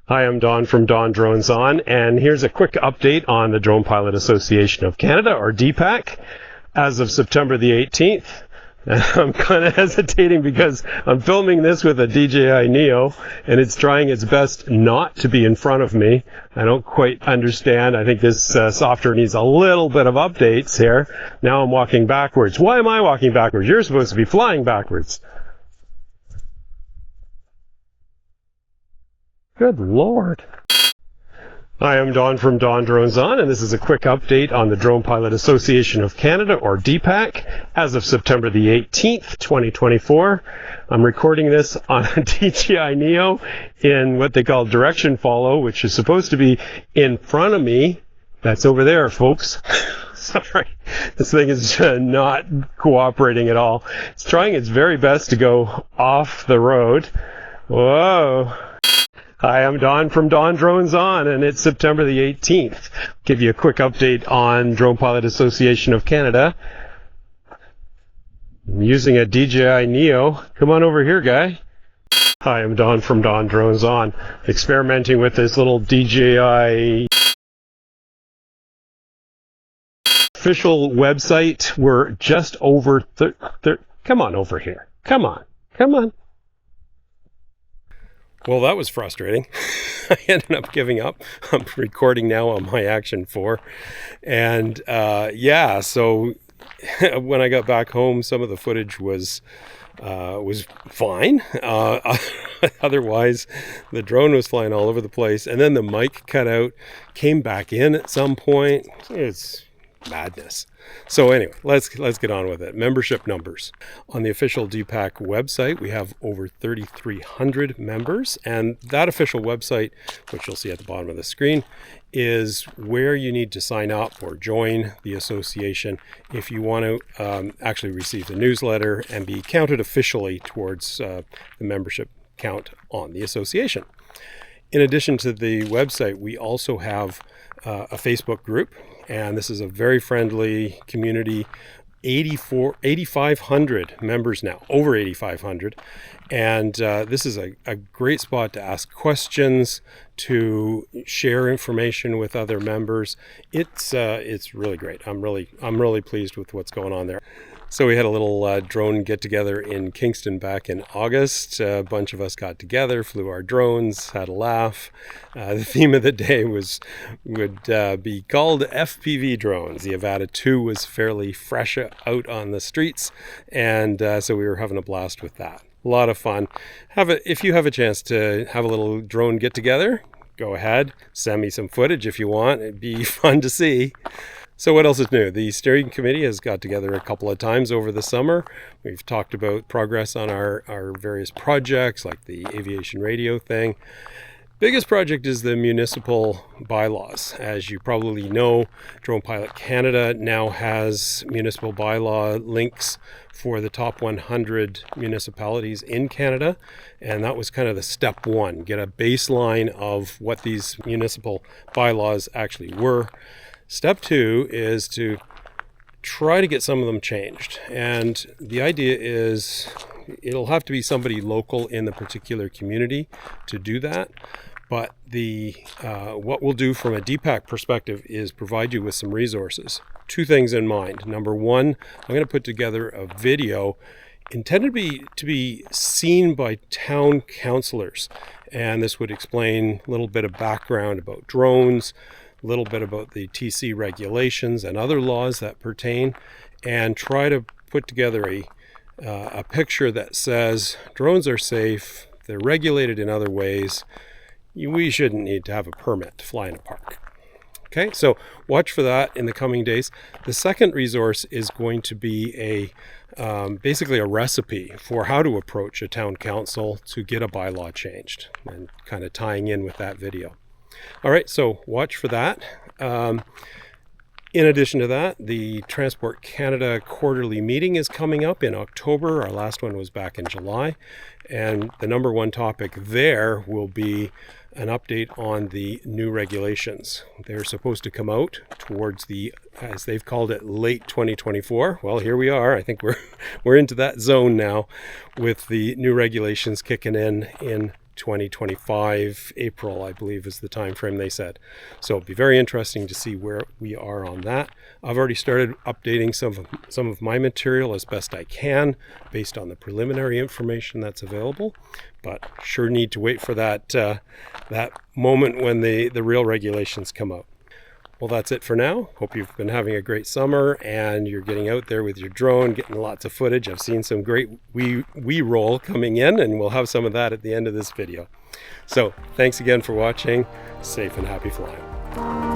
Hi, I'm Don from DonDronesOn, and here's a quick update on the Drone Pilot Association of Canada, or DPAC, as of September the 18th. I'm kind of hesitating because I'm filming this with a DJI Neo, and it's trying its best not to be in front of me. I don't quite understand. I think this software needs a little bit of updates here. Now I'm walking backwards. Why am I walking backwards? You're supposed to be flying backwards. Good Lord. Hi, I'm Don from DonDronesOn, and this is a quick update on the Drone Pilot Association of Canada, or DPAC, as of September the 18th, 2024. I'm recording this on a DJI Neo in what they call direction follow, which is supposed to be in front of me. That's over there, folks. Sorry. This thing is not cooperating at all. It's trying its very best to go off the road. Whoa. Hi, I'm Don from DonDronesOn, and it's September the 18th. Give you a quick update on Drone Pilot Association of Canada. I'm using a DJI Neo. Come on over here, guy. Hi, I'm Don from DonDronesOn. Experimenting with this little DJI official website. We're just over... Come on over here. Come on. Well, that was frustrating. I ended up giving up. I'm recording now on my Action 4. And so when I got back home, some of the footage was fine. Otherwise, the drone was flying all over the place. And then the mic cut out, came back in at some point. It's madness. So anyway, let's get on with it. Membership numbers. On the official DPAC website, we have over 3,300 members, and that official website, which you'll see at the bottom of the screen, is where you need to sign up or join the association if you want to actually receive the newsletter and be counted officially towards the membership count on the association. In addition to the website, we also have a Facebook group, and this is a very friendly community. 8,500 members now, over 8,500, and this is a great spot to ask questions, to share information with other members. It's really great. I'm really pleased with what's going on there. So we had a little drone get-together in Kingston back in August. A bunch of us got together, flew our drones, had a laugh. The theme of the day would be called FPV drones. The Avata 2 was fairly fresh out on the streets, and so we were having a blast with that. A lot of fun. If you have a chance to have a little drone get-together, go ahead, send me some footage if you want. It'd be fun to see. So what else is new? The steering committee has got together a couple of times over the summer. We've talked about progress on our various projects, like the aviation radio thing. Biggest project is the municipal bylaws. As you probably know, Drone Pilot Canada now has municipal bylaw links for the top 100 municipalities in Canada, and that was kind of the step one, get a baseline of what these municipal bylaws actually were. Step 2 is to try to get some of them changed. And the idea is it'll have to be somebody local in the particular community to do that. But what we'll do from a DPAC perspective is provide you with some resources. Two things in mind. Number one, I'm going to put together a video intended to be seen by town councillors. And this would explain a little bit of background about drones, a little bit about the TC regulations and other laws that pertain, and try to put together a picture that says drones are safe, they're regulated in other ways, we shouldn't need to have a permit to fly in a park. Okay, so watch for that in the coming days. The second resource is going to be basically a recipe for how to approach a town council to get a bylaw changed, and kind of tying in with that video. All right, so watch for that. In addition to that, the Transport Canada quarterly meeting is coming up in October. Our last one was back in July. And the number one topic there will be an update on the new regulations. They're supposed to come out towards the, as they've called it, late 2024. Well, here we are. I think we're into that zone now with the new regulations kicking in 2025, April, I believe is the time frame they said. So it'll be very interesting to see where we are on that. I've already started updating some of my material as best I can based on the preliminary information that's available, but sure need to wait for that moment when the real regulations come out. Well, that's it for now. Hope you've been having a great summer and you're getting out there with your drone, getting lots of footage. I've seen some great we-roll coming in, and we'll have some of that at the end of this video. So thanks again for watching. Safe and happy flying.